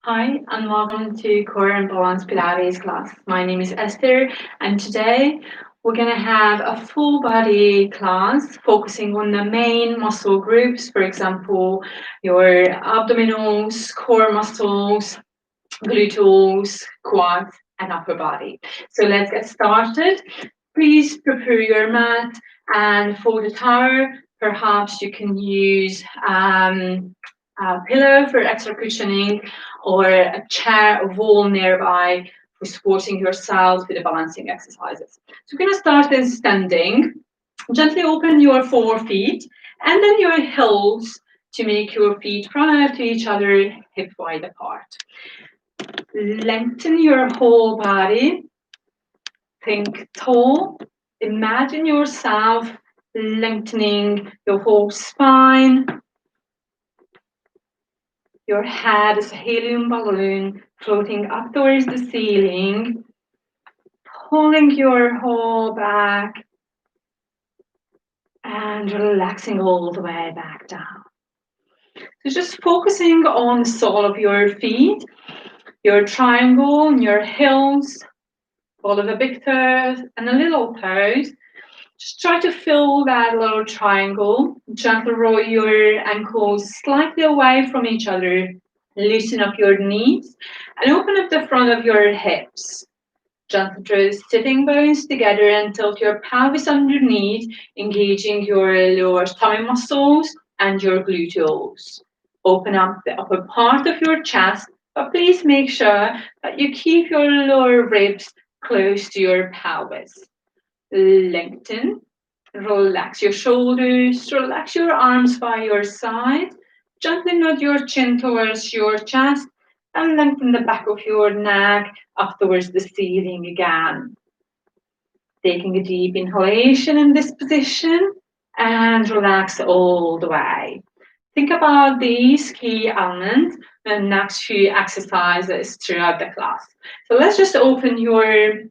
Hi, and welcome to Core and Balance Pilates class. My name is Esther, and today we're going to have a full body class focusing on the main muscle groups, for example, your abdominals, core muscles, gluteals, quads, and upper body. So let's get started. Please prepare your mat, and for the tower, perhaps you can use a pillow for extra cushioning or a chair or wall nearby for supporting yourself with the balancing exercises. So we're going to start in standing. Gently open your forefeet and then your heels to make your feet parallel to each other, hip wide apart. Lengthen your whole body. Think tall. Imagine yourself lengthening your whole spine. Your head is a helium balloon floating up towards the ceiling, pulling your whole back and relaxing all the way back down. So just focusing on the sole of your feet, your triangle and your heels, all of the big toes and the little toes. Just try to fill that little triangle. Gently roll your ankles slightly away from each other. Loosen up your knees and open up the front of your hips. Gently draw the sitting bones together and tilt your pelvis underneath, engaging your lower tummy muscles and your gluteals. Open up the upper part of your chest, but please make sure that you keep your lower ribs close to your pelvis. Lengthen, relax your shoulders, relax your arms by your side. Gently nod your chin towards your chest and lengthen the back of your neck up towards the ceiling again. Taking a deep inhalation in this position and relax all the way. Think about these key elements in the next few exercises throughout the class. So let's just open your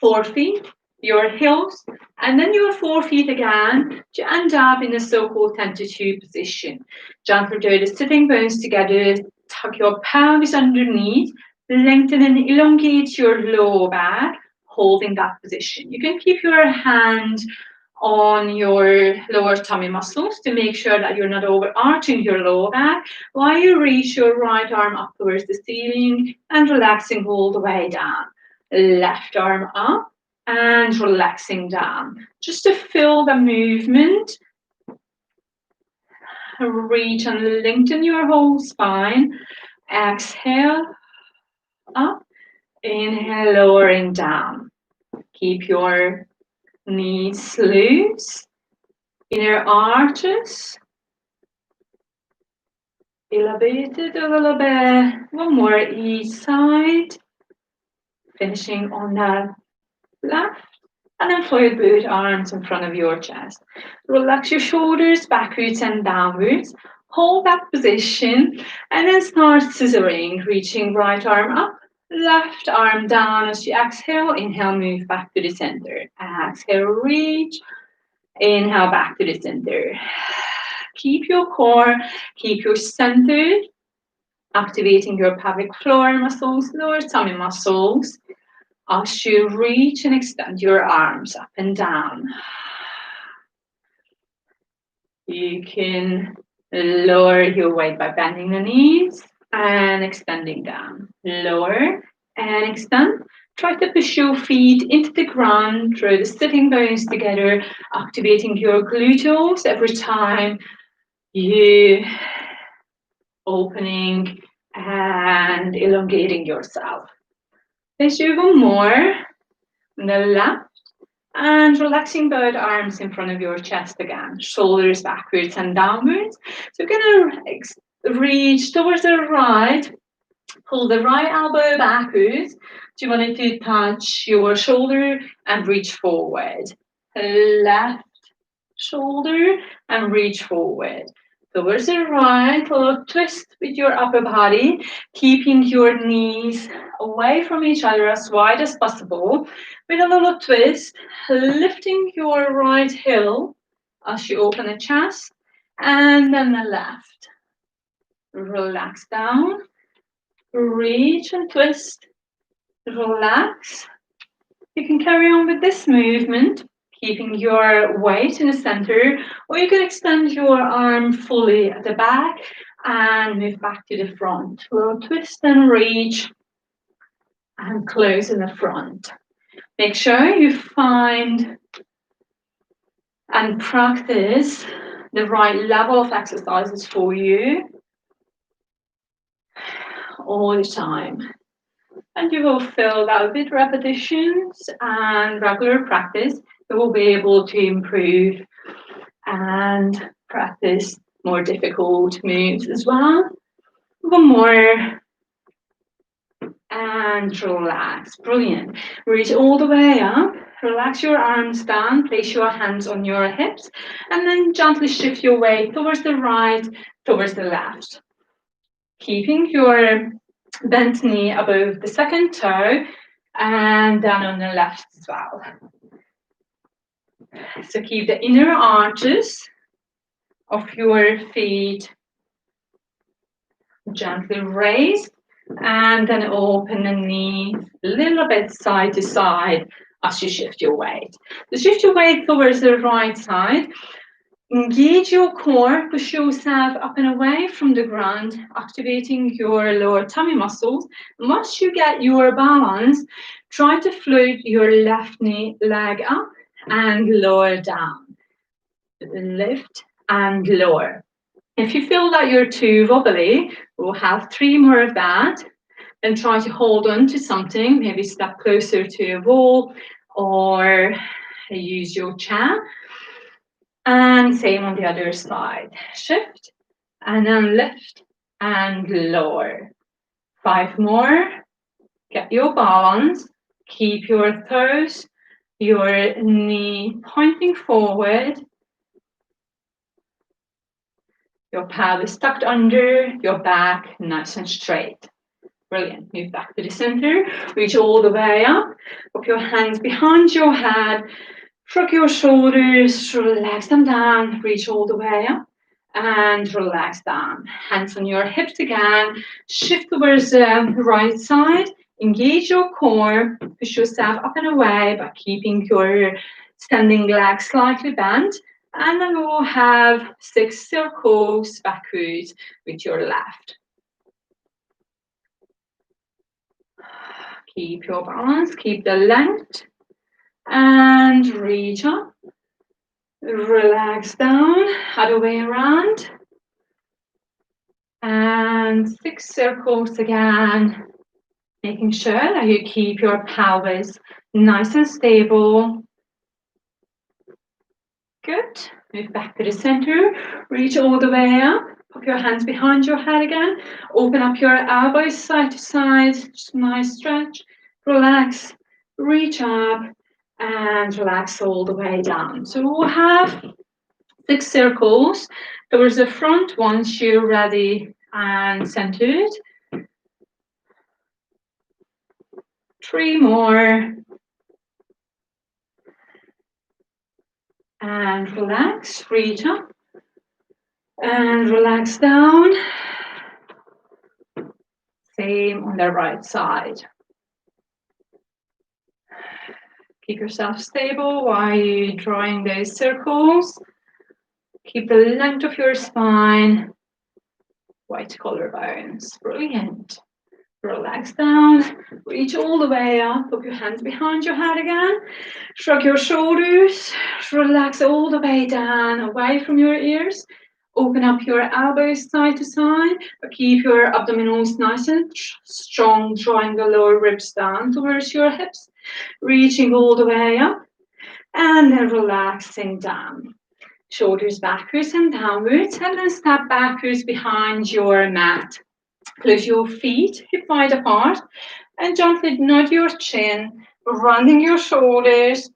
forefeet, your heels, and then your forefeet again to end up in the so-called 10 to 2 position. Gently draw the sitting bones together, tuck your pelvis underneath, lengthen and elongate your lower back, holding that position. You can keep your hand on your lower tummy muscles to make sure that you're not overarching your lower back while you reach your right arm up towards the ceiling and relaxing all the way down. Left arm up and relaxing down. Just to feel the movement, reach and lengthen your whole spine. Exhale up, inhale, lowering down. Keep your knees loose, inner arches elevated a little bit. One more each side. Finishing on the left. And then fold both arms in front of your chest. Relax your shoulders backwards and downwards. Hold that position and then start scissoring, reaching right arm up, left arm down as you exhale. Inhale, move back to the center. Exhale, reach. Inhale, back to the center. Keep your core, keep your center, activating your pelvic floor muscles, lower tummy muscles. As you reach and extend your arms up and down, you can lower your weight by bending the knees and extending down. Lower and extend. Try to push your feet into the ground, draw the sitting bones together, activating your gluteals every time you opening and elongating yourself. Let's do one more on the left and relaxing both arms in front of your chest again, shoulders backwards and downwards. So you're gonna reach towards the right, pull the right elbow backwards. Do you want it to touch your shoulder and reach forward? Left shoulder and reach forward. Towards the right, a little twist with your upper body, keeping your knees away from each other as wide as possible. With a little twist, lifting your right heel as you open the chest, and then the left. Relax down, reach and twist, relax. You can carry on with this movement, keeping your weight in the center, or you can extend your arm fully at the back and move back to the front. We'll twist and reach and close in the front. Make sure you find and practice the right level of exercises for you all the time. And you will feel that with repetitions and regular practice, you will be able to improve and practice more difficult moves as well. One more. And relax. Brilliant. Reach all the way up. Relax your arms down. Place your hands on your hips. And then gently shift your weight towards the right, towards the left. Keeping your bent knee above the second toe and down on the left as well. So keep the inner arches of your feet gently raised. And then open the knees a little bit side to side as you shift your weight. So shift your weight towards the right side. Engage your core, push yourself up and away from the ground, activating your lower tummy muscles. Once you get your balance, try to float your left knee leg up and lower down. Lift and lower. If you feel that you're too wobbly, we'll have 3 more of that. Then try to hold on to something, maybe step closer to a wall or use your chair. And same on the other side. Shift and then lift and lower. 5 more. Get your balance. Keep your toes, your knee pointing forward. Your pelvis tucked under, your back nice and straight. Brilliant. Move back to the center. Reach all the way up. Put your hands behind your head. Shrug your shoulders. Relax them down. Reach all the way up. And relax down. Hands on your hips again. Shift towards the right side. Engage your core. Push yourself up and away by keeping your standing leg slightly bent. And then we'll have 6 circles backwards with your left. Keep your balance, keep the length, and reach up. Relax down, other way around. And 6 circles again, making sure that you keep your pelvis nice and stable. Good. Move back to the center. Reach all the way up. Put your hands behind your head again. Open up your elbows side to side. Just a nice stretch. Relax. Reach up. And relax all the way down. So we'll have 6 circles towards the front once you're ready and centered. 3 more. And relax, reach up, and relax down. Same on the right side. Keep yourself stable while you're drawing those circles. Keep the length of your spine. White collarbones, brilliant. Relax down, reach all the way up, put your hands behind your head again, shrug your shoulders, relax all the way down, away from your ears, open up your elbows side to side, but keep your abdominals nice and strong, drawing the lower ribs down towards your hips, reaching all the way up, and then relaxing down. Shoulders backwards and downwards, and then step backwards behind your mat. Close your feet hip wide apart and gently nod your chin, rounding your shoulders,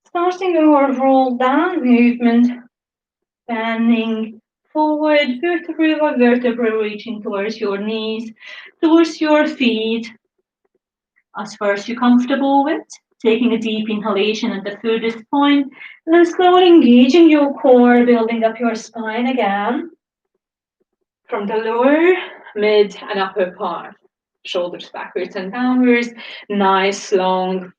starting our roll down movement, bending forward, vertebra by vertebra, reaching towards your knees, towards your feet. As far as you're comfortable with, taking a deep inhalation at the furthest point, and then slowly engaging your core, building up your spine again from the lower, mid, and upper part. shoulders backwards and downwards, nice long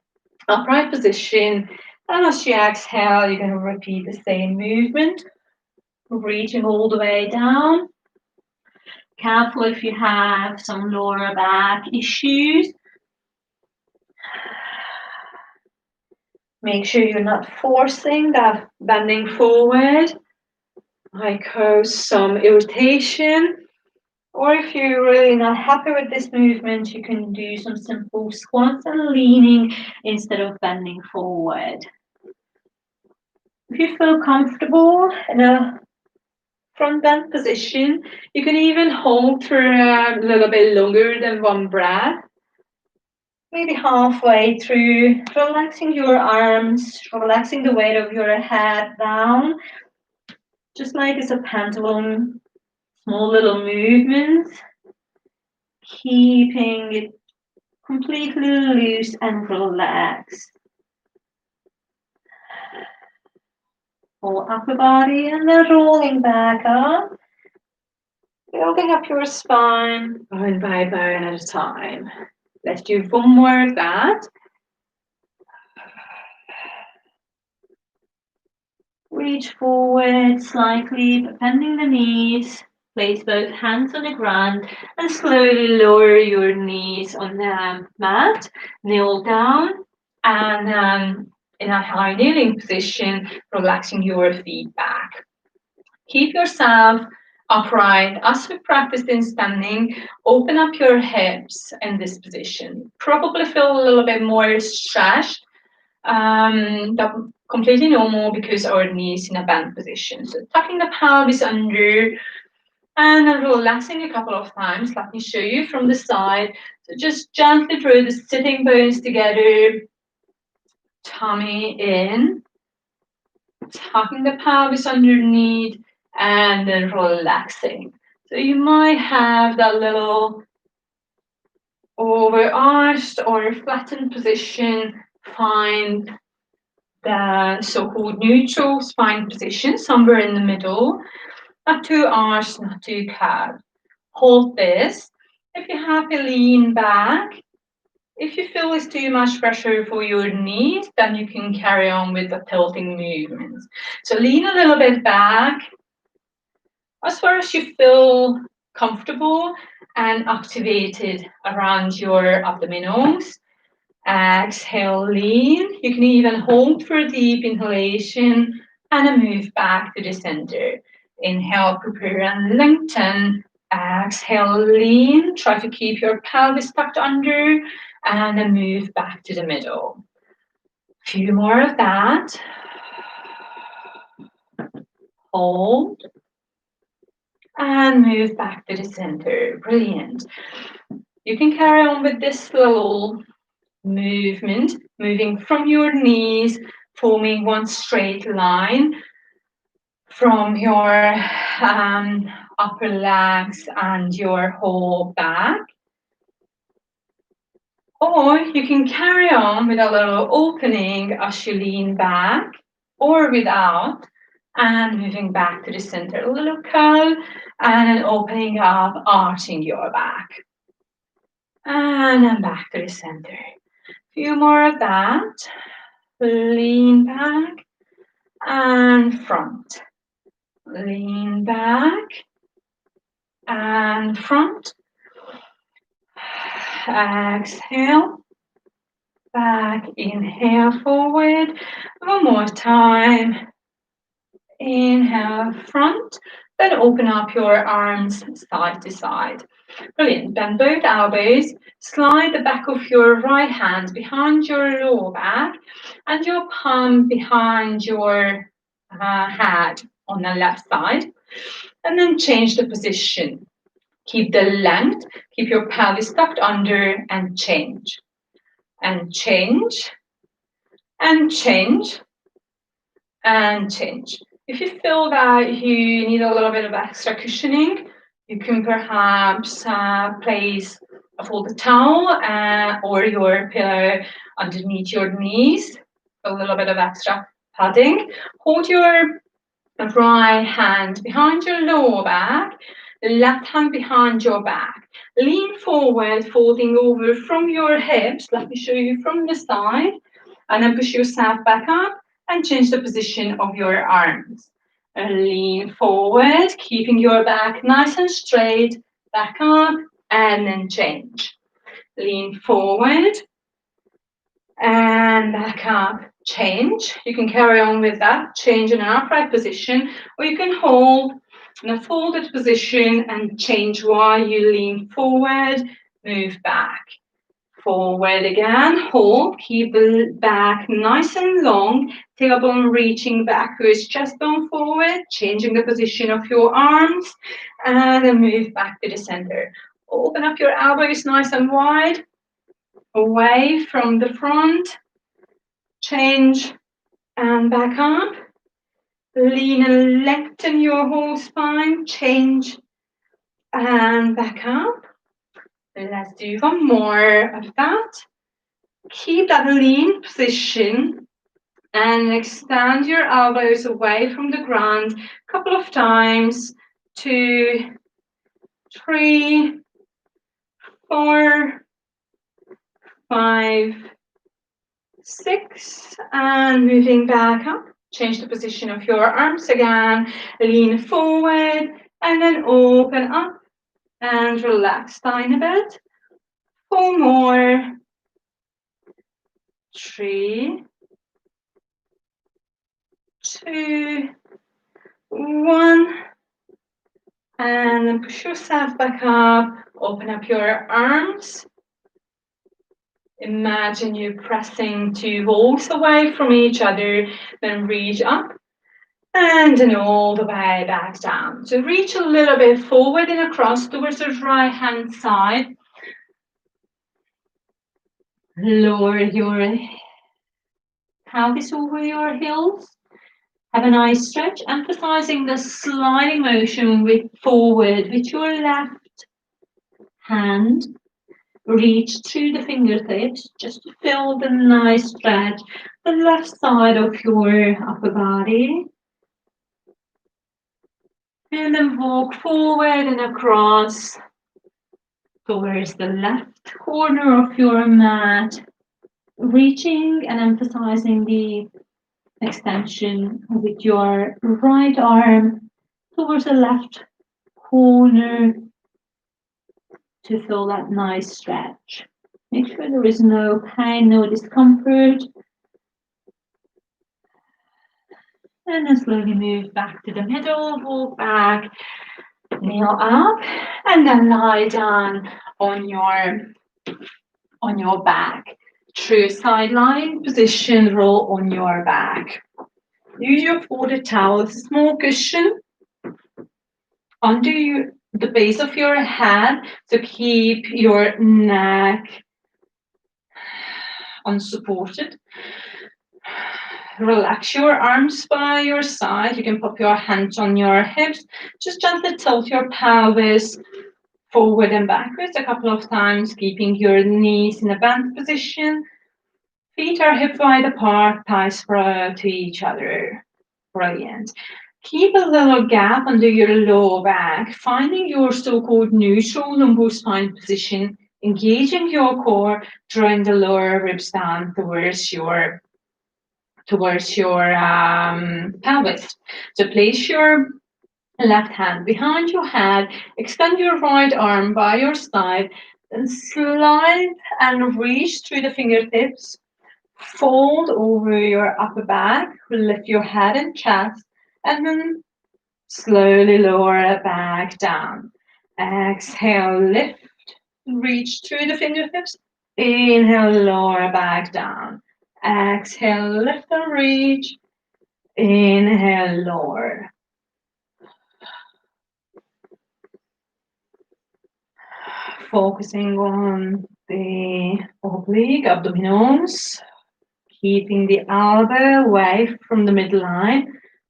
upright position. And as you exhale, you're going to repeat the same movement, reaching all the way down. Careful if you have some lower back issues. Make sure you're not forcing that bending forward, might cause some irritation. Or if you're really not happy with this movement, you can do some simple squats and leaning instead of bending forward. If you feel comfortable in a front bend position, you can even hold for a little bit longer than one breath. Maybe halfway through, relaxing your arms, relaxing the weight of your head down, just like it's a pendulum, small little movements, keeping it completely loose and relaxed. Whole upper body and then rolling back up, building up your spine, bone by bone at a time. Let's do one more of that. Reach forward slightly, bending the knees. Place both hands on the ground and slowly lower your knees on the mat. Kneel down and in a high kneeling position, relaxing your feet back. Keep yourself upright. As we practiced in standing, open up your hips in this position. Probably feel a little bit more stretched. That's completely normal because our knees in a bent position. So tucking the pelvis under and then relaxing a couple of times. Let me show you from the side. So just gently draw the sitting bones together, tummy in, tucking the pelvis underneath, and then relaxing. So you might have that little overarched or flattened position. Find the so-called neutral spine position, somewhere in the middle. Not too arched, not too curved. Hold this. If you're happy, lean back. If you feel it's too much pressure for your knees, then you can carry on with the tilting movements. So lean a little bit back as far as you feel comfortable and activated around your abdominals. Exhale, lean. You can even hold for a deep inhalation and a move back to the center. Inhale, prepare and lengthen. Exhale, lean. Try to keep your pelvis tucked under and then move back to the middle. A few more of that. Hold and move back to the center. Brilliant. You can carry on with this little movement, moving from your knees, forming one straight line from your upper legs and your whole back. Or you can carry on with a little opening as you lean back or without and moving back to the center. A little curl and then opening up, arching your back. And then back to the center. Few more of that. Lean back and front. Lean back and front. Exhale. Back, inhale forward. One more time. Inhale front. Then open up your arms side to side. Brilliant. Bend both elbows. Slide the back of your right hand behind your lower back and your palm behind your head on the left side. And then change the position. Keep the length. Keep your pelvis tucked under and change. And change. And change. And change. If you feel that you need a little bit of extra cushioning, you can perhaps place a folded towel or your pillow underneath your knees, a little bit of extra padding. Hold your right hand behind your lower back, the left hand behind your back. Lean forward, folding over from your hips. Let me show you from the side. And then push yourself back up and change the position of your arms. And lean forward, keeping your back nice and straight, back up, and then change. Lean forward, and back up, change. You can carry on with that, change in an upright position, or you can hold in a folded position and change while you lean forward, move back. Forward again, hold, keep the back nice and long, tailbone reaching backwards, chest bone forward, changing the position of your arms, and then move back to the center. Open up your elbows nice and wide, away from the front, change and back up. Lean and lengthen your whole spine, change and back up. Let's do one more of that. Keep that lean position and extend your elbows away from the ground a couple of times. 2, 3, 4, 5, 6, and moving back up. Change the position of your arms again. Lean forward and then open up and relax down a bit. 4 more. 3, 2, 1. And then push yourself back up. Open up your arms. Imagine you pressing 2 walls away from each other. Then reach up. And then all the way back down. So reach a little bit forward and across towards the right hand side. Lower your pelvis over your heels. Have a nice stretch, emphasizing the sliding motion forward with your left hand. Reach through the fingertips just to feel the nice stretch, the left side of your upper body. And then walk forward and across towards the left corner of your mat, reaching and emphasizing the extension with your right arm towards the left corner to feel that nice stretch. Make sure there is no pain, no discomfort. And then slowly move back to the middle, walk back, kneel up, and then lie down on your back. True side lying position, roll on your back. Use your folded towel as a small cushion under the base of your head to keep your neck unsupported. Relax your arms by your side. You can pop your hands on your hips. Just gently tilt your pelvis forward and backwards a couple of times, keeping your knees in a bent position. Feet are hip wide apart, thighs parallel to each other. Brilliant. Keep a little gap under your lower back, finding your so-called neutral lumbar spine position, engaging your core, drawing the lower ribs down towards your pelvis. So place your left hand behind your head, extend your right arm by your side, and slide and reach through the fingertips. Fold over your upper back, lift your head and chest, and then slowly lower it back down. Exhale, lift, reach through the fingertips. Inhale, lower back down. Exhale, lift and reach. Inhale, lower. Focusing on the oblique abdominals, keeping the elbow away from the midline,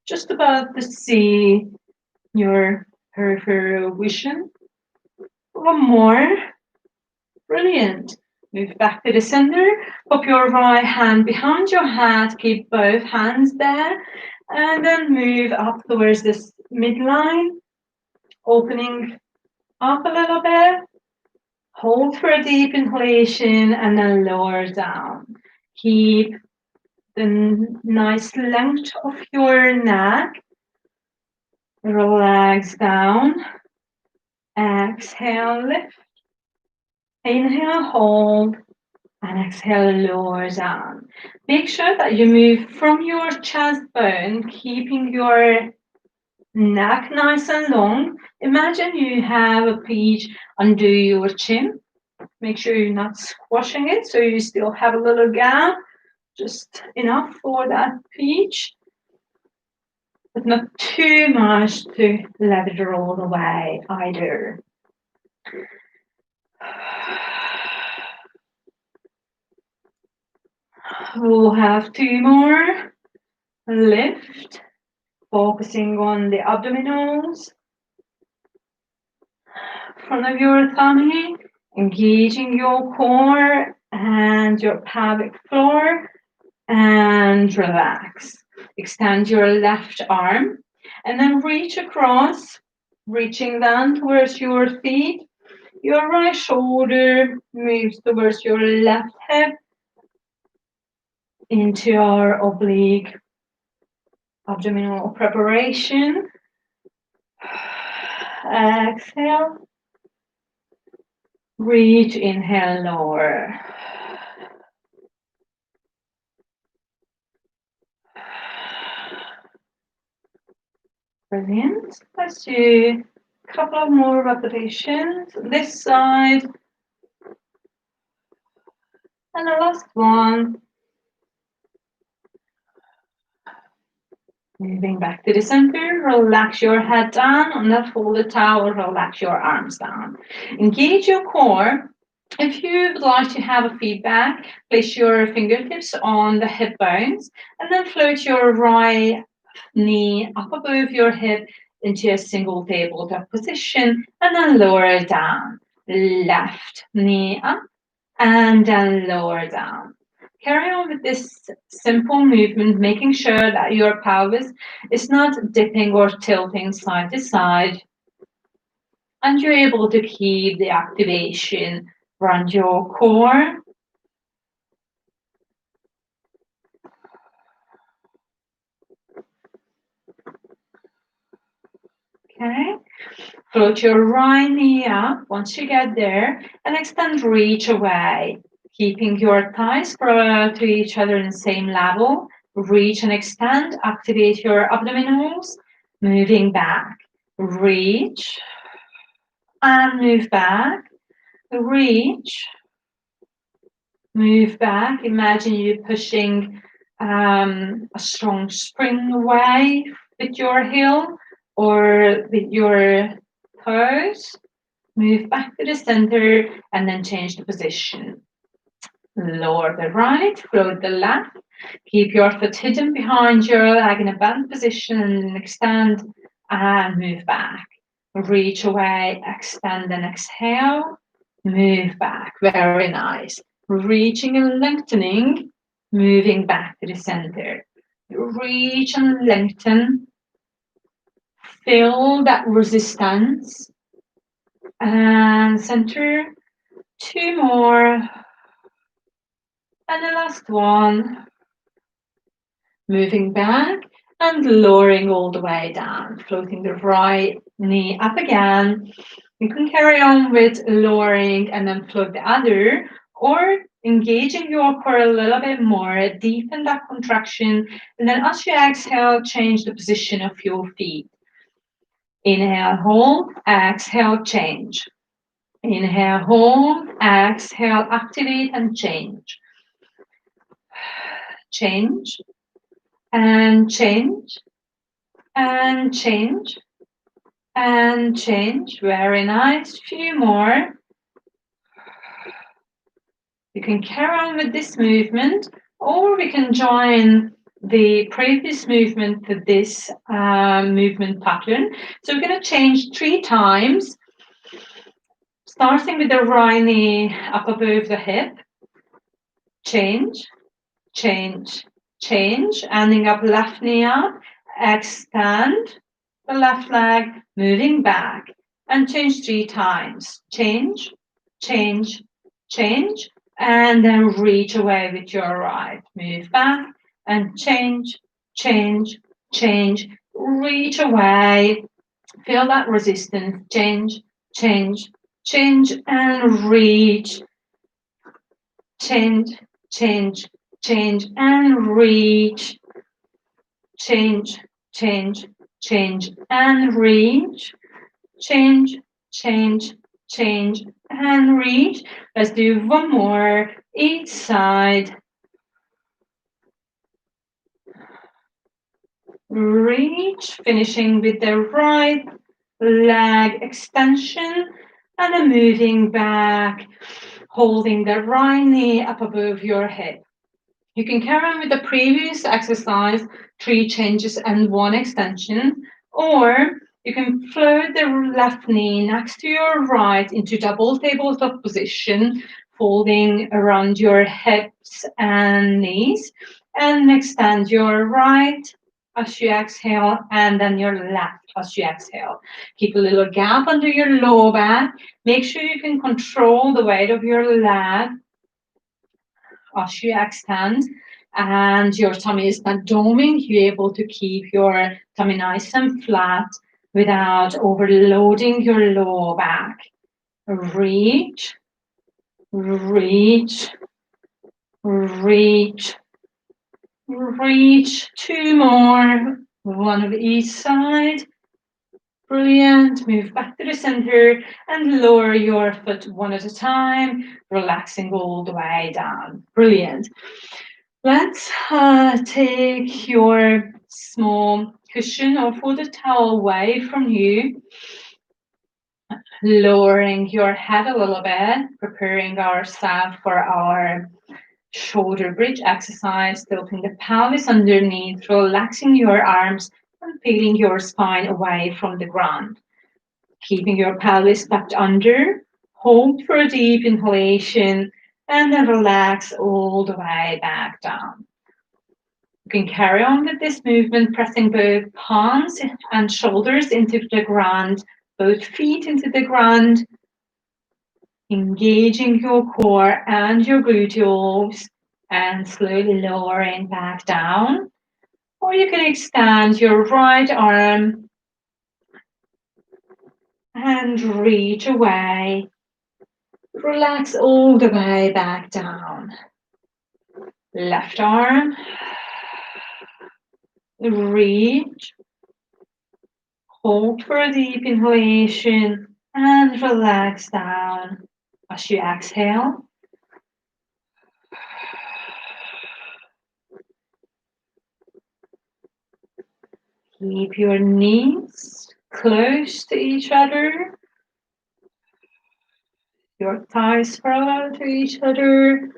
just about to see your peripheral vision. One more. Brilliant. Move back to the center. Pop your right hand behind your head. Keep both hands there. And then move up towards this midline. Opening up a little bit. Hold for a deep inhalation and then lower down. Keep the nice length of your neck. Relax down. Exhale, lift. Inhale, hold. And exhale, lower down. Make sure that you move from your chest bone, keeping your neck nice and long. Imagine you have a peach under your chin. Make sure you're not squashing it, so you still have a little gap, just enough for that peach, but not too much to let it roll away either. We'll have 2 more. Lift, focusing on the abdominals, front of your tummy, engaging your core and your pelvic floor, and relax. Extend your left arm and then reach across, reaching down towards your feet. Your right shoulder moves towards your left hip into our oblique abdominal preparation. Exhale. Reach, inhale, lower. Brilliant. Let's do a couple of more repetitions. This side. And the last one. Moving back to the center, relax your head down. On that folded towel, relax your arms down. Engage your core. If you would like to have a feedback, place your fingertips on the hip bones and then float your right knee up above your hip into a single tabletop position and then lower it down. Left knee up and then lower down. Carry on with this simple movement, making sure that your pelvis is not dipping or tilting side to side, and you're able to keep the activation around your core. Okay, float your right knee up once you get there and extend, reach away, keeping your thighs parallel to each other in the same level. Reach and extend, activate your abdominals, moving back. Reach and move back. Reach, move back. Imagine you pushing a strong spring away with your heel or with your toes. Move back to the center and then change the position. Lower the right, float the left. Keep your foot hidden behind your leg in a bent position and extend and move back. Reach away, extend and exhale. Move back. Very nice. Reaching and lengthening, moving back to the center. Reach and lengthen. Feel that resistance. And center. 2 more. And the last one. Moving back and lowering all the way down. Floating the right knee up again. You can carry on with lowering and then float the other, or engaging your core a little bit more, deepen that contraction, and then as you exhale, change the position of your feet. Inhale, hold, exhale, change. Inhale, hold, exhale, activate and change. Change, and change, and change, and change. Very nice. Few more. You can carry on with this movement, or we can join the previous movement to this movement pattern. So we're going to change 3 times, starting with the right knee up above the hip. Change, change, change, ending up left knee up, extend the left leg, moving back, and change 3 times. Change, change, change, and then reach away with your right. Move back and change, change, change, reach away. Feel that resistance, change, change, change, and reach, change, change, change, and reach, change, change, change, and reach, change, change, change, and reach. Let's do one more each side. Reach, finishing with the right leg extension, and then moving back, holding the right knee up above your hip. You can carry on with the previous exercise, 3 changes and 1 extension, or you can float the left knee next to your right into double tabletop position, folding around your hips and knees, and extend your right as you exhale, and then your left as you exhale. Keep a little gap under your lower back. Make sure you can control the weight of your leg as you extend, and your tummy is not doming. You're able to keep your tummy nice and flat without overloading your lower back. Reach, reach, reach, reach. 2 more, 1 of each side. Brilliant. Move back to the center and lower your foot 1 at a time, relaxing all the way down. Brilliant. Let's take your small cushion or folded towel away from you, lowering your head a little bit, preparing ourselves for our shoulder bridge exercise, tilting the pelvis underneath, relaxing your arms and peeling your spine away from the ground. Keeping your pelvis tucked under, hold for a deep inhalation, and then relax all the way back down. You can carry on with this movement, pressing both palms and shoulders into the ground, both feet into the ground, engaging your core and your gluteals, and slowly lowering back down. Or you can extend your right arm and reach away. Relax all the way back down. Left arm, reach, hold for a deep inhalation, and relax down as you exhale. Keep your knees close to each other, your thighs parallel to each other.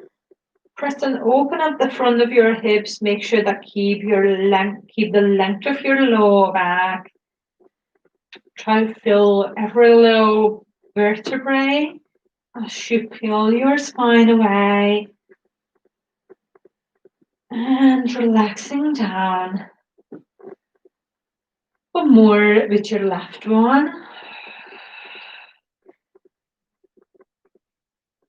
Press and open up the front of your hips. Make sure that keep the length of your lower back. Try to fill every little vertebrae as you peel your spine away and relaxing down. One more with your left one.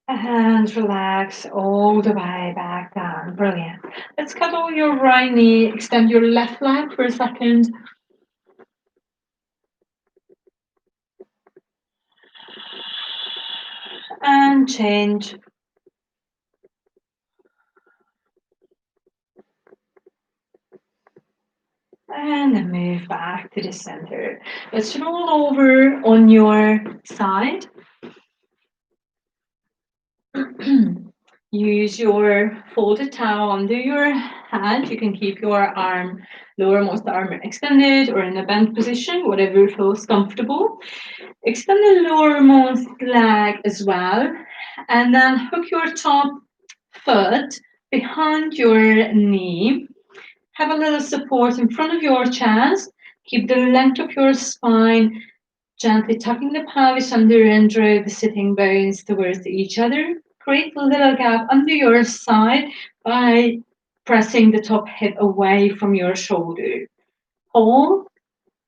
And relax all the way back down. Brilliant. Let's cuddle your right knee, extend your left leg for a second. And change. And then move back to the center. Let's roll over on your side. Use your folded towel under your head. You can keep your lowermost arm extended or in a bent position, whatever feels comfortable. Extend the lowermost leg as well, and then hook your top foot behind your knee. Have a little support in front of your chest. Keep the length of your spine, gently tucking the pelvis under and draw the sitting bones towards each other. Create a little gap under your side by pressing the top hip away from your shoulder. Hold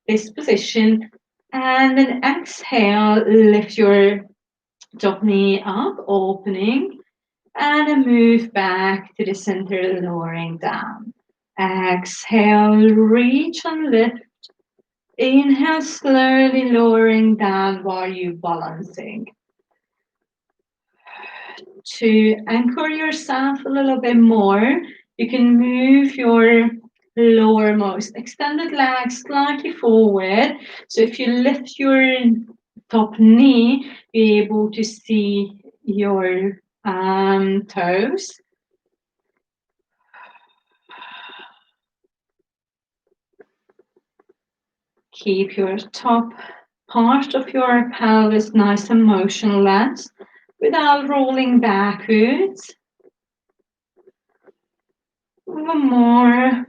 this position and then exhale, lift your Top knee up, opening, and a move back to the center, lowering down. Exhale, reach and lift. Inhale, slowly lowering down while you're balancing. To anchor yourself a little bit more, you can move your lowermost extended leg slightly forward. So if you lift your top knee, be able to see your toes. Keep your top part of your pelvis nice and motionless without rolling backwards. One more.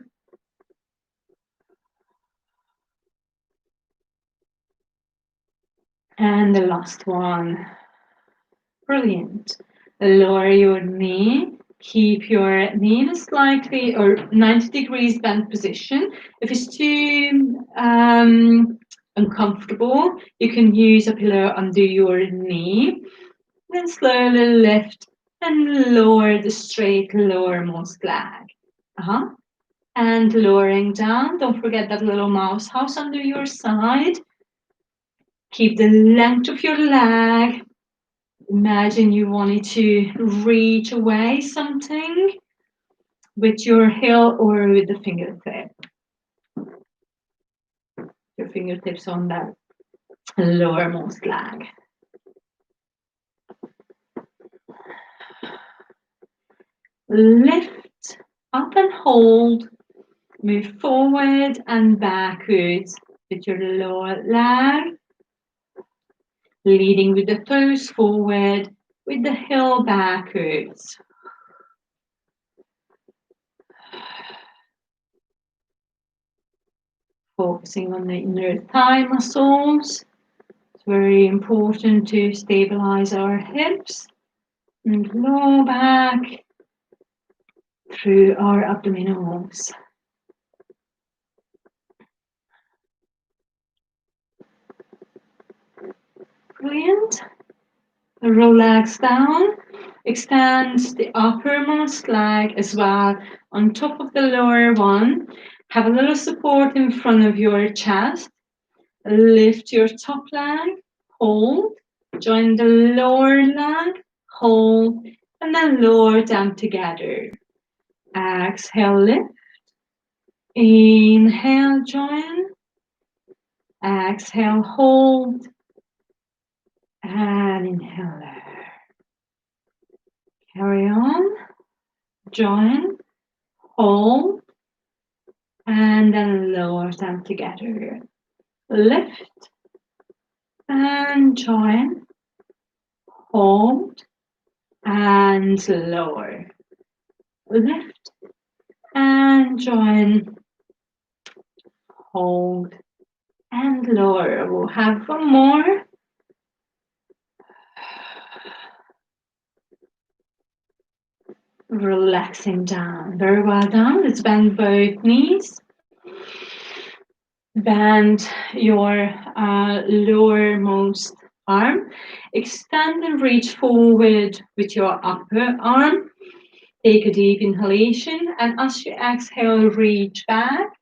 And the last one. Brilliant. Lower your knee. Keep your knee in a slightly or 90 degrees bent position. If it's too uncomfortable, you can use a pillow under your knee. Then slowly lift and lower the straight lowermost leg. And lowering down. Don't forget that little mouse house under your side. Keep the length of your leg. Imagine you wanted to reach away something with your heel or with the fingertip. Your fingertips on that lowermost leg. Lift up and hold. Move forward and backwards with your lower leg. Leading with the toes forward, with the heel backwards. Focusing on the inner thigh muscles. It's very important to stabilize our hips and low back through our abdominals. Brilliant. Relax down. Extend the uppermost leg as well on top of the lower one. Have a little support in front of your chest. Lift your top leg, hold, join the lower leg, hold, and then lower them together. Exhale, lift. Inhale, join. Exhale, hold. And inhale. Carry on. Join, hold, and then lower them together. Lift and join, hold, and lower. Lift and join, hold, and lower. We'll have one more. Relaxing down. Very well done. Let's bend both knees. Bend your lowermost arm. Extend and reach forward with your upper arm. Take a deep inhalation, and as you exhale, reach back.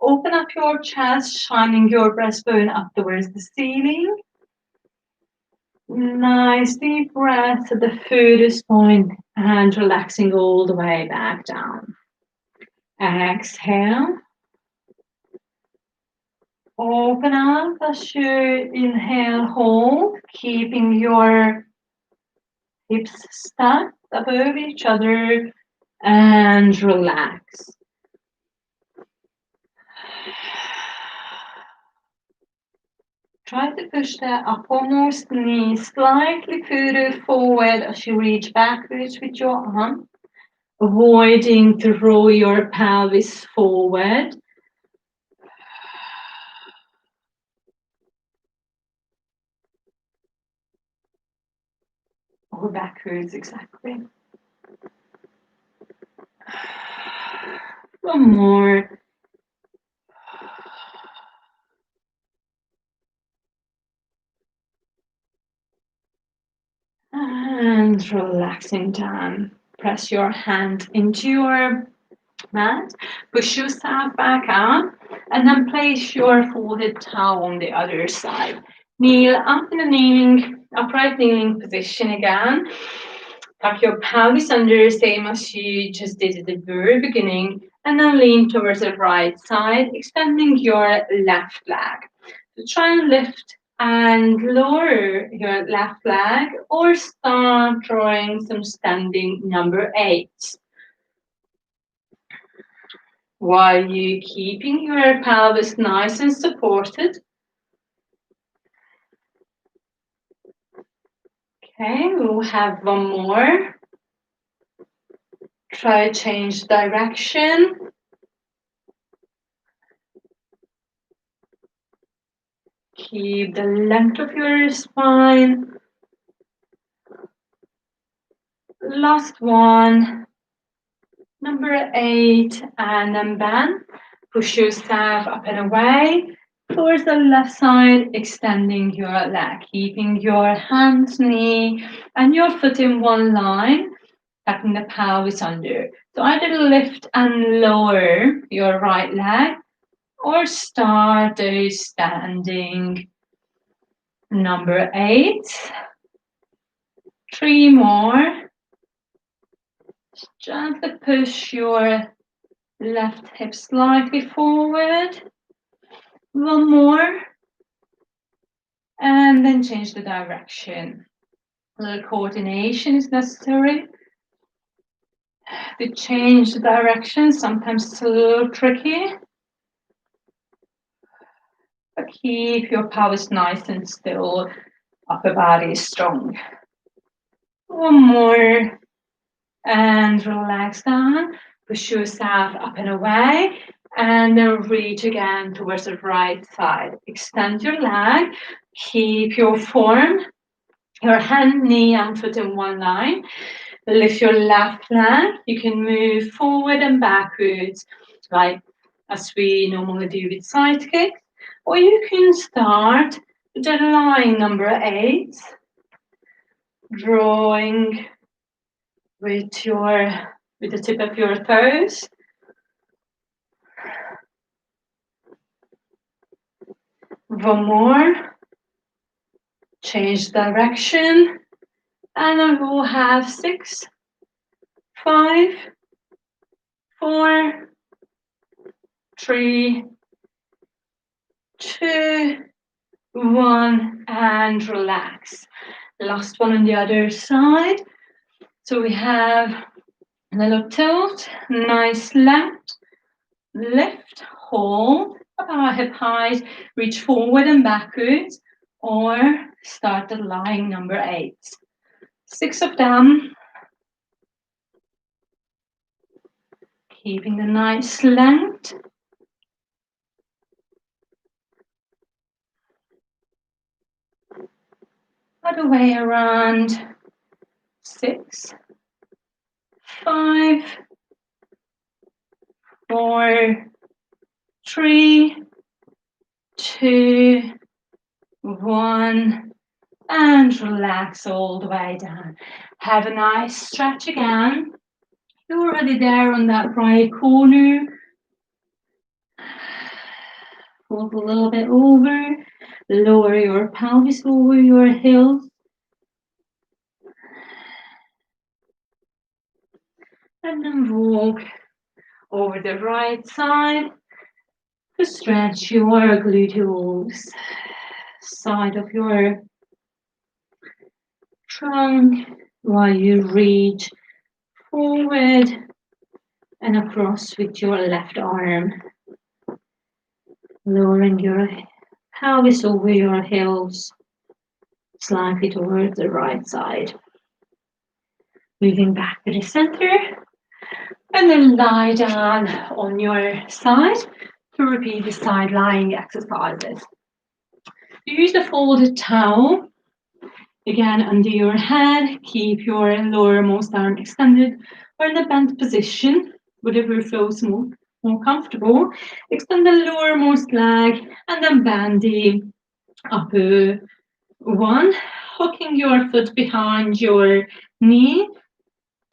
Open up your chest, shining your breastbone up towards the ceiling. Nice deep breath at the furthest point and relaxing all the way back down. Exhale. Open up as you inhale, hold, keeping your hips stacked above each other and relax. Try to push the uppermost knee slightly further forward as you reach backwards with your arm, avoiding to roll your pelvis forward. Or backwards, exactly. One more. And relaxing down. Press your hand into your mat, push yourself back up, and then place your folded towel on the other side. Kneel up in a upright kneeling position again. Tuck your pelvis under, same as you just did at the very beginning, and then lean towards the right side, extending your left leg. So try and lift and lower your left leg, or start drawing some standing number 8. While you keeping your pelvis nice and supported. Okay, we'll have one more. Try change direction. Keep the length of your spine. Last one. Number 8, and then bend. Push yourself up and away towards the left side, extending your leg, keeping your hands, knee, and your foot in one line, tucking the pelvis under. So either lift and lower your right leg, or start a standing. Number 8. 3 more. Gently push your left hip slightly forward. One more. And then change the direction. A little coordination is necessary. To change the direction, sometimes it's a little tricky. But keep your pelvis nice and still. Upper body is strong. One more. And relax down. Push yourself up and away. And then reach again towards the right side. Extend your leg. Keep your form. Your hand, knee, and foot in one line. Lift your left leg. You can move forward and backwards, like as we normally do with side kicks. Or you can start with the line number 8. Drawing with the tip of your toes. One more. Change direction. And then we'll have 6, 5, 4, 3, 2, 1, and relax. Last one on the other side. So we have a little tilt, nice left, lift, hold, about hip height, reach forward and backwards, or start the line number 8. 6 of them. Keeping the nice length. Other way around. 6, 5, 4, 3, 2, 1, and relax all the way down. Have a nice stretch again. You're already there on that right corner. Fold a little bit over. Lower your pelvis over your heels. And then walk over the right side to stretch your gluteals, side of your trunk, while you reach forward and across with your left arm, lowering your pelvis over your heels, slightly towards the right side. Moving back to the center, and then lie down on your side to repeat the side lying exercises. Use the folded towel again under your head. Keep your lowermost arm extended or in a bent position, whatever feels more comfortable. Extend the lowermost leg and then bend the upper one, hooking your foot behind your knee,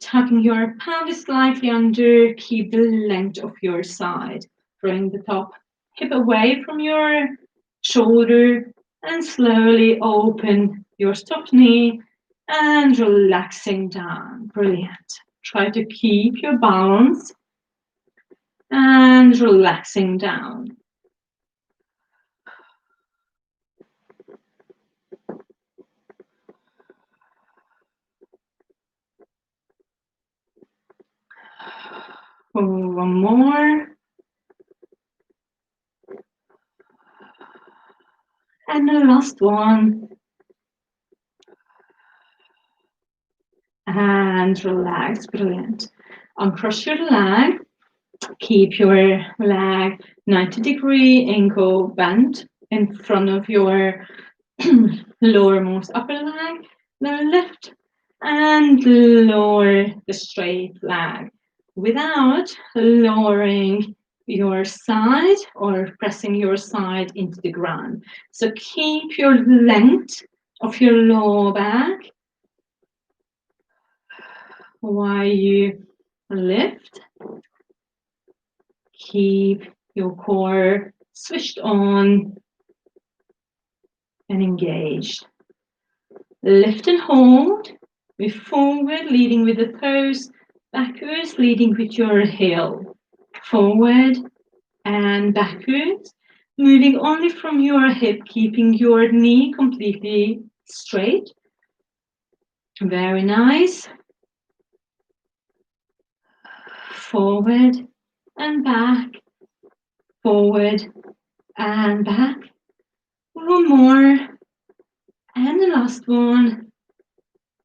tucking your pelvis slightly under, keep the length of your side. Bring the top hip away from your shoulder and slowly open your top knee and relaxing down. Brilliant. Try to keep your balance and relaxing down. One more. And the last one. And relax. Brilliant. Uncross your leg. Keep your leg 90-degree ankle bent in front of your lowermost upper leg. Now lift and lower the straight leg without lowering your side or pressing your side into the ground. So keep your length of your lower back while you lift. Keep your core switched on and engaged. Lift and hold. Move forward, leading with the toes. Backwards, leading with your heel. Forward and backwards. Moving only from your hip, keeping your knee completely straight. Very nice. Forward and back. Forward and back. One more. And the last one.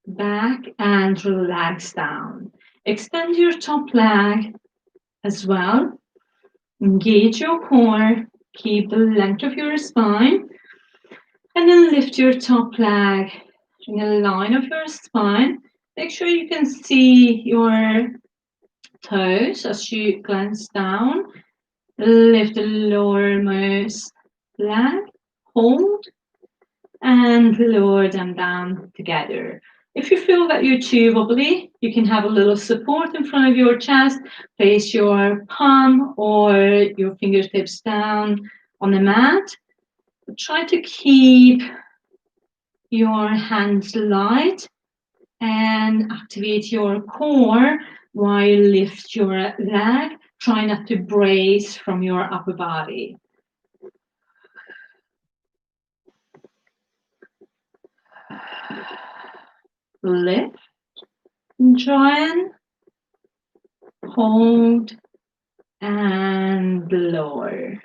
Back and relax down. Extend your top leg as well. Engage your core. Keep the length of your spine. And then lift your top leg in the line of your spine. Make sure you can see your toes as you glance down. Lift the lowermost leg. Hold. And lower them down together. If you feel that you're too wobbly, you can have a little support in front of your chest. Place your palm or your fingertips down on the mat. Try to keep your hands light and activate your core while you lift your leg. Try not to brace from your upper body. Lift, join, hold, and lower.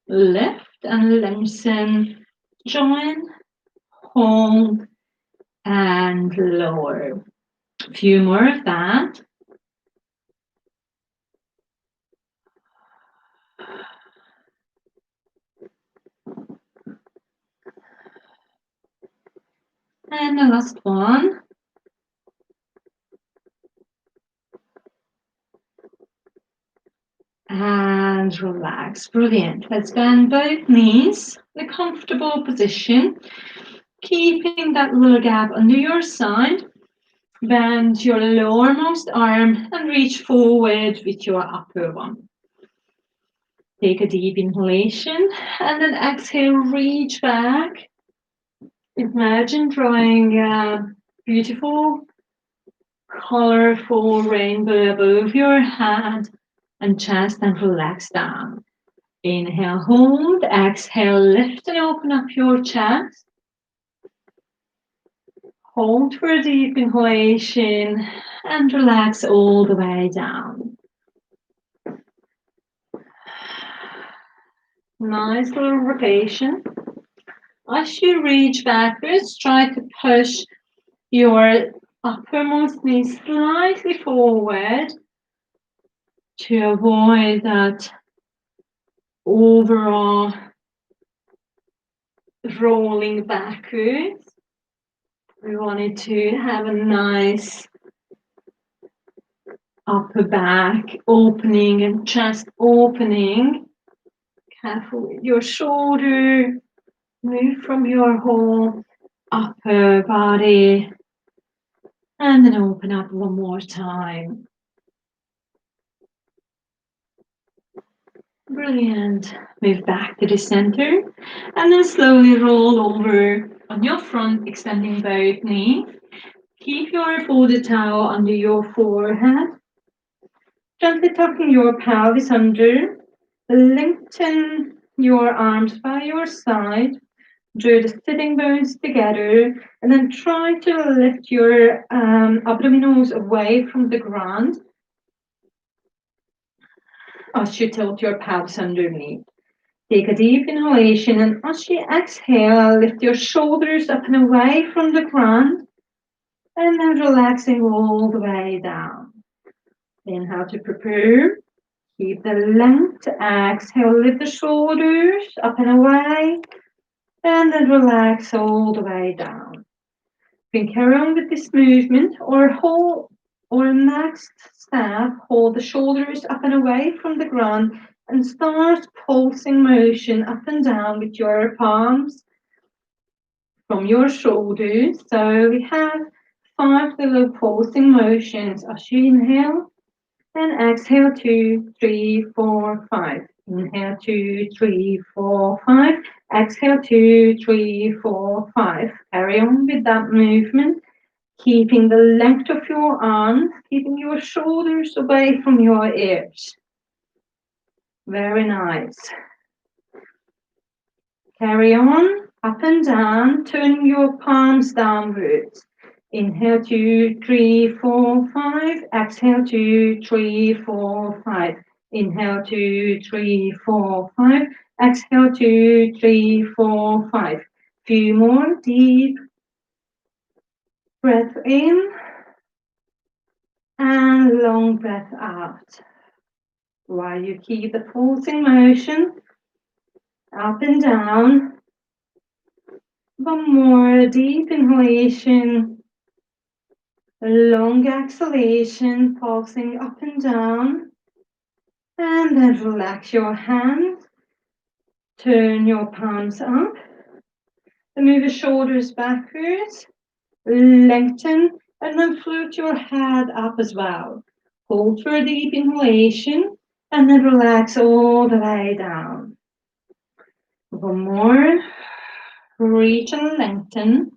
Lift and lengthen, join, hold, and lower. A few more of that. And the last one. And relax. Brilliant. Let's bend both knees in a comfortable position, keeping that little gap under your side. Bend your lowermost arm and reach forward with your upper one. Take a deep inhalation and then exhale, reach back. Imagine drawing a beautiful, colorful rainbow above your head and chest and relax down. Inhale, hold, exhale, lift and open up your chest. Hold for a deep inhalation and relax all the way down. Nice little rotation. As you reach backwards, try to push your uppermost knee slightly forward to avoid that overall rolling backwards. We wanted to have a nice upper back opening and chest opening. Careful with your shoulder. Move from your whole upper body And then open up one more time. Brilliant. Move back to the center and then slowly roll over on your front, extending both knees. Keep your folded towel under your forehead. Gently tucking your pelvis under. Lengthen your arms by your side. Draw the sitting bones together and then try to lift your abdominals away from the ground as you tilt your pelvis underneath. Take a deep inhalation, and as you exhale, lift your shoulders up and away from the ground, and then relaxing all the way down. Inhale to prepare. Keep the length. Exhale, lift the shoulders up and away, and then relax all the way down. You can carry on with this movement or next step, hold the shoulders up and away from the ground and start pulsing motion up and down with your palms from your shoulders. So we have 5 little pulsing motions as you inhale and exhale 2, 3, 4, 5. Inhale 2, 3, 4, 5. Exhale 2, 3, 4, 5. Carry on with that movement. Keeping the length of your arms, keeping your shoulders away from your ears. Very nice. Carry on, up and down, turning your palms downwards. Inhale 2, 3, 4, 5. Exhale 2, 3, 4, 5. Inhale 2, 3, 4, 5. Exhale 2, 3, 4, 5. Few more deep breath in. And long breath out. While you keep the pulsing motion up and down. One more deep inhalation. Long exhalation, pulsing up and down. And then relax your hands. Turn your palms up. Then move the shoulders backwards. Lengthen. And then float your head up as well. Hold for a deep inhalation. And then relax all the way down. One more. Reach and lengthen.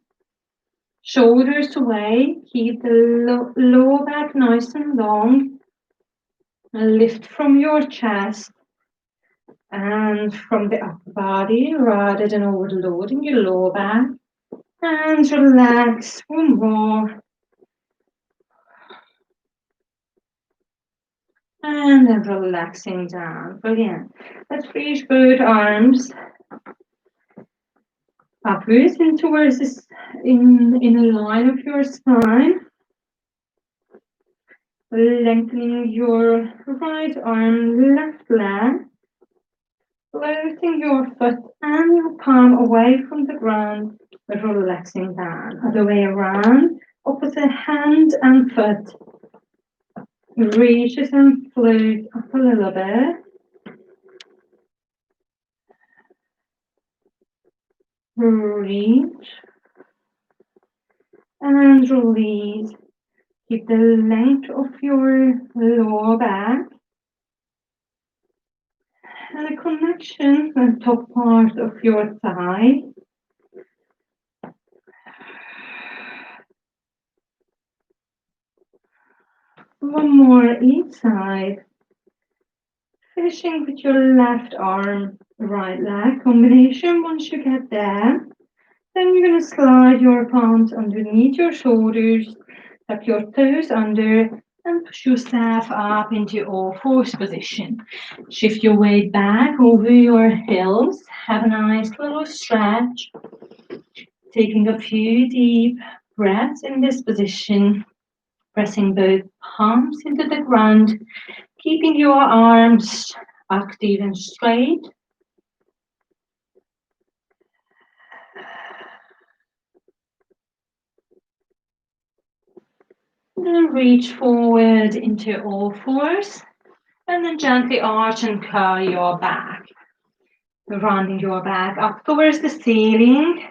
Shoulders away. Keep the lower back nice and long. Lift from your chest and from the upper body rather than overloading your lower back. And relax. One more. And then relaxing down. Brilliant. Let's reach both arms upwards and towards this in a line of your spine. Lengthening your right arm, left leg. Floating your foot and your palm away from the ground, relaxing down. Other way around, opposite hand and foot. Reaches and float up a little bit. Reach and release. Keep the length of your lower back and a connection with the top part of your thigh. One more each side. Finishing with your left arm, right leg combination. Once you get there, then you're going to slide your palms underneath your shoulders, tuck your toes under, and push yourself up into all fours position. Shift your weight back over your heels. Have a nice little stretch. Taking a few deep breaths in this position. Pressing both palms into the ground. Keeping your arms active and straight. Then reach forward into all fours. And then gently arch and curl your back. Rounding your back up towards the ceiling.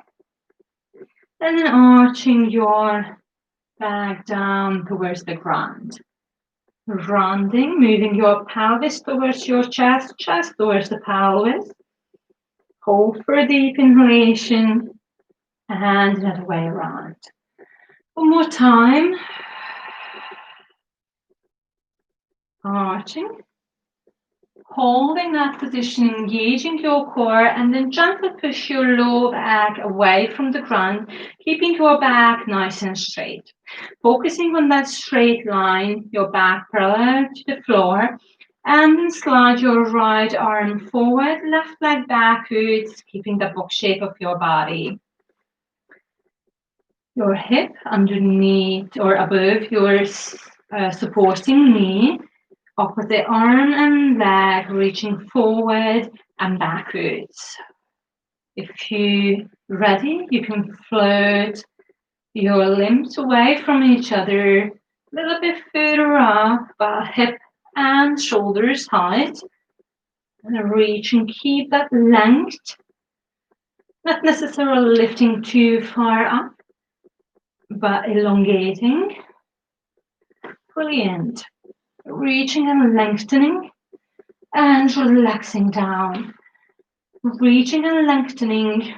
And then arching your back down towards the ground. Rounding, moving your pelvis towards your chest, chest towards the pelvis. Hold for a deep inhalation and another way around. One more time. Arching. Holding that position, engaging your core, and then gently push your lower back away from the ground, keeping your back nice and straight. Focusing on that straight line, your back parallel to the floor, and then slide your right arm forward, left leg backwards, keeping the box shape of your body. Your hip underneath or above your supporting knee. Opposite arm and leg reaching forward and backwards. If you're ready, you can float your limbs away from each other, a little bit further up, hip and shoulders height. And reach and keep that length, not necessarily lifting too far up, but elongating. Brilliant. Reaching and lengthening and relaxing down. Reaching and lengthening,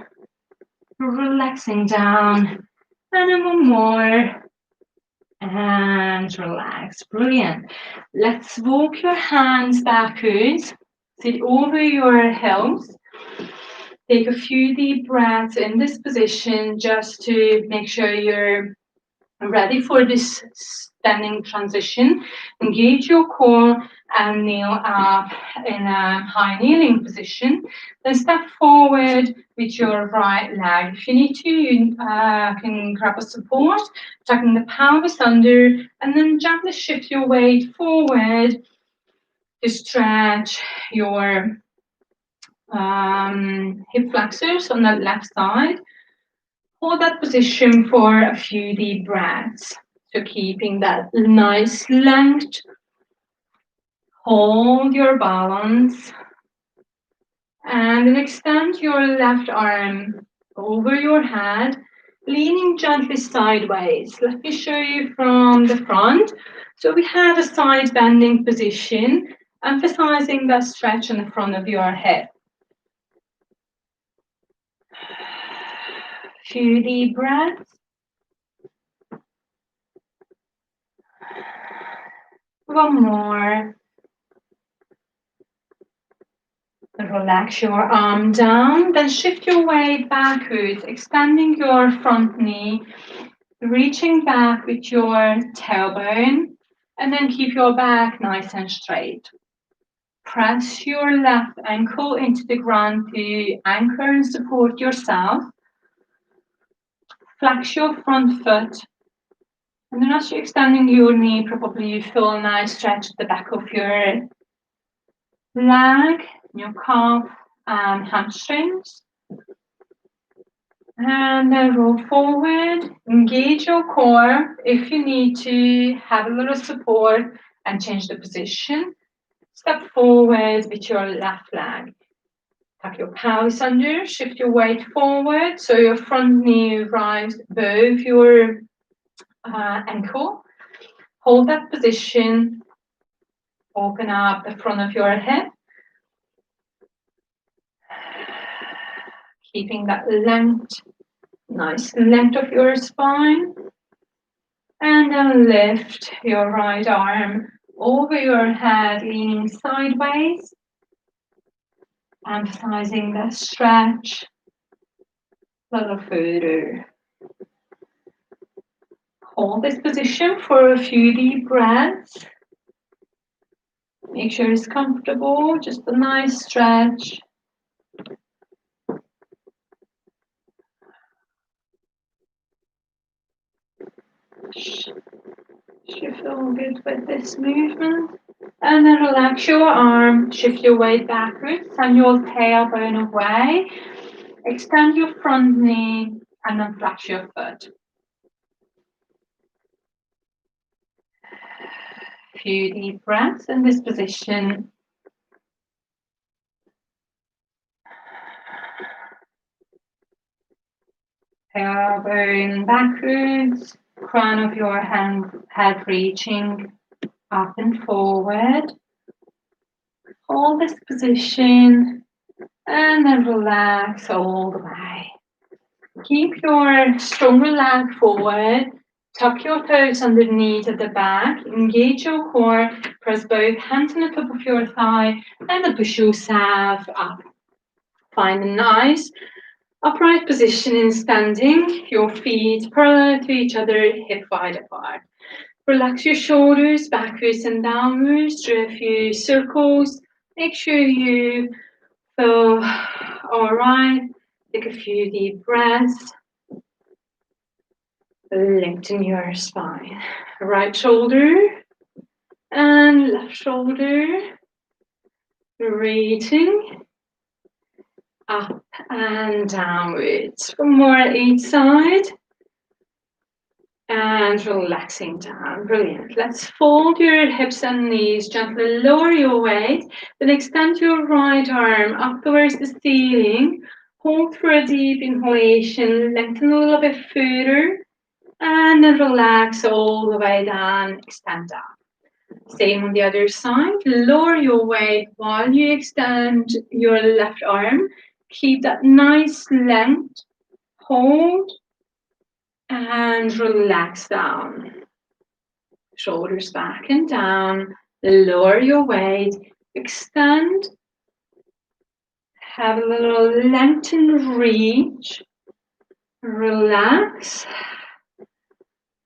relaxing down. And then one more. And relax. Brilliant. Let's walk your hands backwards. Sit over your heels. Take a few deep breaths in this position just to make sure you're ready for this standing transition. Engage your core and kneel up in a high kneeling position. Then step forward with your right leg. If you need to, you can grab a support, tucking the pelvis under, and then gently shift your weight forward to stretch your hip flexors on the left side. Hold that position for a few deep breaths. So keeping that nice length. Hold your balance. And then extend your left arm over your head, leaning gently sideways. Let me show you from the front. So we have a side bending position, emphasizing that stretch in the front of your head. Few deep breaths. One more. Relax your arm down, then shift your weight backwards, extending your front knee, reaching back with your tailbone, and then keep your back nice and straight. Press your left ankle into the ground to anchor and support yourself. Flex your front foot. And then as you're extending your knee, probably you feel a nice stretch at the back of your leg, your calf and hamstrings. And then roll forward, engage your core. If you need to, have a little support and change the position. Step forward with your left leg. Tuck your pelvis under, shift your weight forward so your front knee rises above your ankle. Hold that position. Open up the front of your hip. Keeping that length, nice length of your spine. And then lift your right arm over your head, leaning sideways. Emphasizing that stretch a little further. Hold this position for a few deep breaths. Make sure it's comfortable, just a nice stretch. Should feel good with this movement. And then relax your arm, shift your weight backwards, send your tailbone away. Extend your front knee and then flex your foot. A few deep breaths in this position. Tailbone backwards. Crown of your head reaching up and forward. Hold this position and then relax all the way. Keep your stronger leg forward. Tuck your toes underneath at the back. Engage your core. Press both hands on the top of your thigh and then push yourself up. Find a nice upright position in standing. Your feet parallel to each other, hip wide apart. Relax your shoulders backwards and downwards. Do a few circles. Make sure you feel all right. Take a few deep breaths. Lengthen your spine. Right shoulder and left shoulder. Reaching up and downwards. One more each side. And relaxing down. Brilliant. Let's fold your hips and knees. Gently lower your weight. Then extend your right arm up towards the ceiling. Hold for a deep inhalation. Lengthen a little bit further. And then relax all the way down. Extend up. Same on the other side. Lower your weight while you extend your left arm. Keep that nice length. Hold. And relax down. Shoulders back and down. Lower your weight. Extend. Have a little lengthen reach. Relax.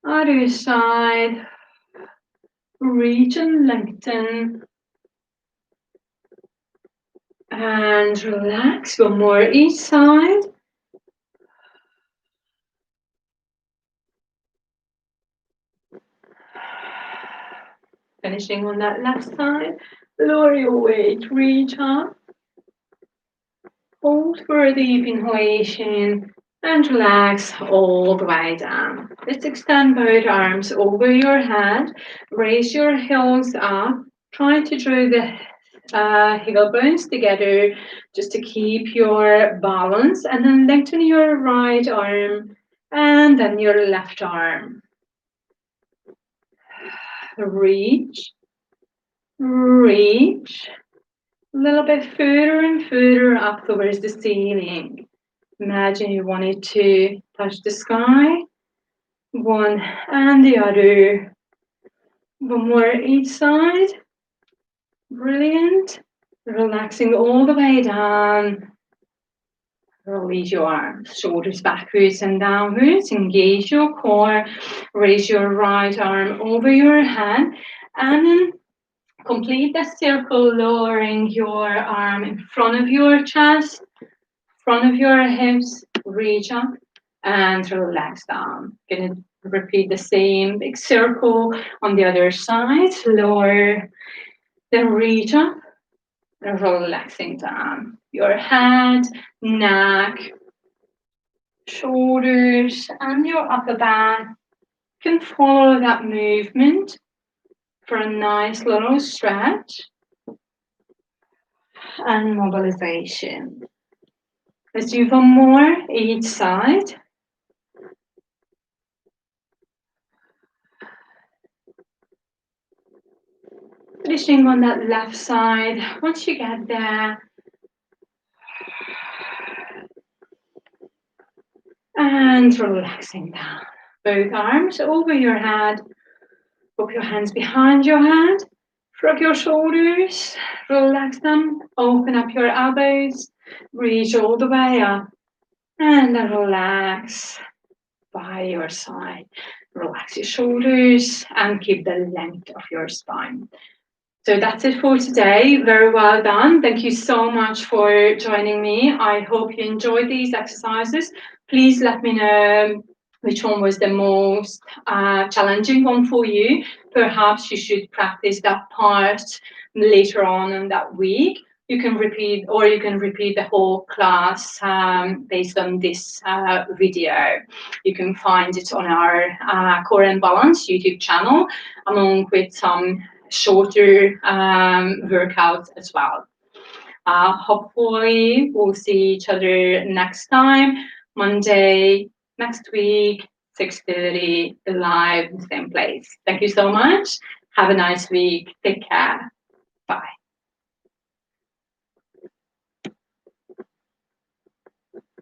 Other side. Reach and lengthen. And relax. One more each side. Finishing on that left side. Lower your weight. Reach up. Hold for a deep inhalation. And relax all the way down. Let's extend both arms over your head. Raise your heels up. Try to draw the heel bones together just to keep your balance. And then lengthen your right arm and then your left arm. Reach. Reach. A little bit further and further up towards the ceiling. Imagine you wanted to touch the sky. One and the other. One more each side. Brilliant. Relaxing all the way down. Release your arms, shoulders backwards and downwards. Engage your core. Raise your right arm over your head. And then complete the circle, lowering your arm in front of your chest, front of your hips. Reach up and relax down. Gonna repeat the same big circle on the other side. Lower, then reach up, and relaxing down. Your head, neck, shoulders, and your upper back. You can follow that movement for a nice little stretch and mobilization. Let's do one more each side. Finishing on that left side. Once you get there, and relaxing down. Both arms over your head. Put your hands behind your head. Shrug your shoulders. Relax them. Open up your elbows. Reach all the way up. And then relax by your side. Relax your shoulders and keep the length of your spine. So that's it for today. Very well done. Thank you so much for joining me. I hope you enjoyed these exercises. Please let me know which one was the most challenging one for you. Perhaps you should practice that part later on in that week. You can repeat the whole class based on this video. You can find it on our Core and Balance YouTube channel, along with some shorter workouts as well. Hopefully we'll see each other next time, Monday next week, 6:30 live, the same place. Thank you so much. Have a nice week. Take care.